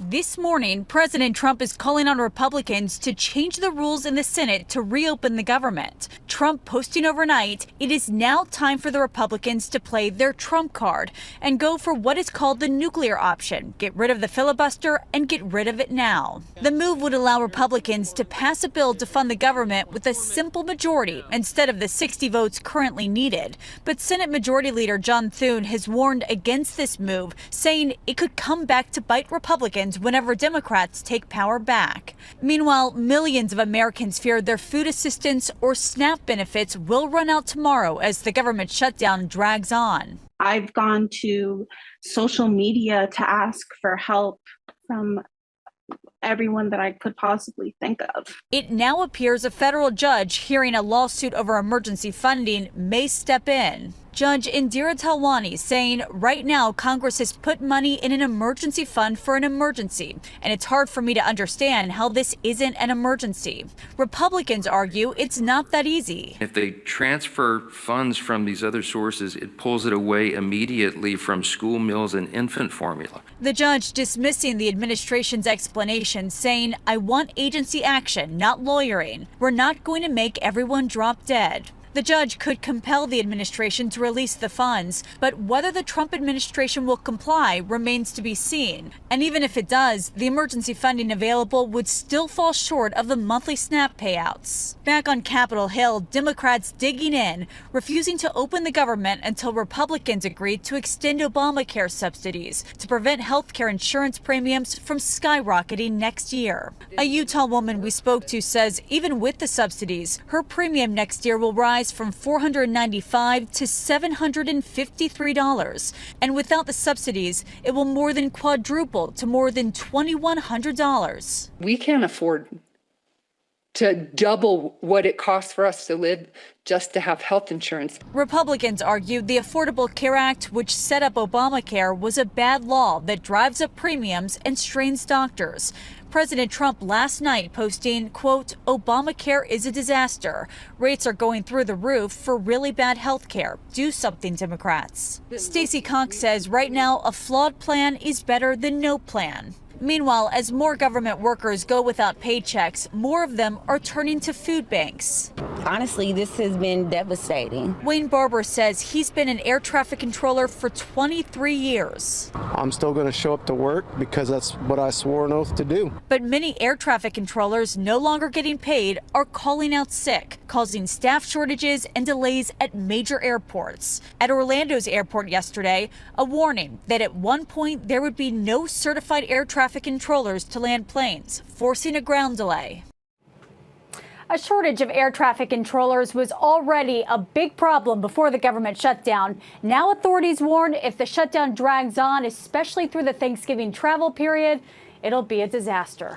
This morning, President Trump is calling on Republicans to change the rules in the Senate to reopen the government. Trump posting overnight, it is now time for the Republicans to play their Trump card and go for what is called the nuclear option. Get rid of the filibuster and get rid of it now. The move would allow Republicans to pass a bill to fund the government with a simple majority instead of the 60 votes currently needed. But Senate Majority Leader John Thune has warned against this move, saying it could come back to bite Republicans whenever Democrats take power back. Meanwhile, millions of Americans fear their food assistance or SNAP benefits will run out tomorrow as the government shutdown drags on. I've gone to social media to ask for help from everyone that I could possibly think of. It now appears a federal judge hearing a lawsuit over emergency funding may step in. Judge Indira Talwani saying right now Congress has put money in an emergency fund for an emergency, and it's hard for me to understand how this isn't an emergency. Republicans argue it's not that easy. If they transfer funds from these other sources, it pulls it away immediately from school meals and infant formula. The judge dismissing the administration's explanation, saying, I want agency action, not lawyering. We're not going to make everyone drop dead. The judge could compel the administration to release the funds, but whether the Trump administration will comply remains to be seen. And even if it does, the emergency funding available would still fall short of the monthly SNAP payouts. Back on Capitol Hill, Democrats digging in, refusing to open the government until Republicans agreed to extend Obamacare subsidies to prevent health care insurance premiums from skyrocketing next year. A Utah woman we spoke to says even with the subsidies, her premium next year will rise from $495 to $753. And without the subsidies, it will more than quadruple to more than $2,100. We can't afford to double what it costs for us to live just to have health insurance. Republicans argued the Affordable Care Act, which set up Obamacare, was a bad law that drives up premiums and strains doctors. President Trump last night posting, quote, Obamacare is a disaster. Rates are going through the roof for really bad health care. Do something, Democrats. Stacey Cox says right now a flawed plan is better than no plan. Meanwhile, as more government workers go without paychecks, more of them are turning to food banks. Honestly, this has been devastating. Wayne Barber says he's been an air traffic controller for 23 years. I'm still going to show up to work because that's what I swore an oath to do. But many air traffic controllers no longer getting paid are calling out sick, causing staff shortages and delays at major airports. At Orlando's airport yesterday, a warning that at one point there would be no certified air traffic controllers to land planes, forcing a ground delay. A shortage of air traffic controllers was already a big problem before the government shutdown. Now authorities warn if the shutdown drags on, especially through the Thanksgiving travel period, it'll be a disaster.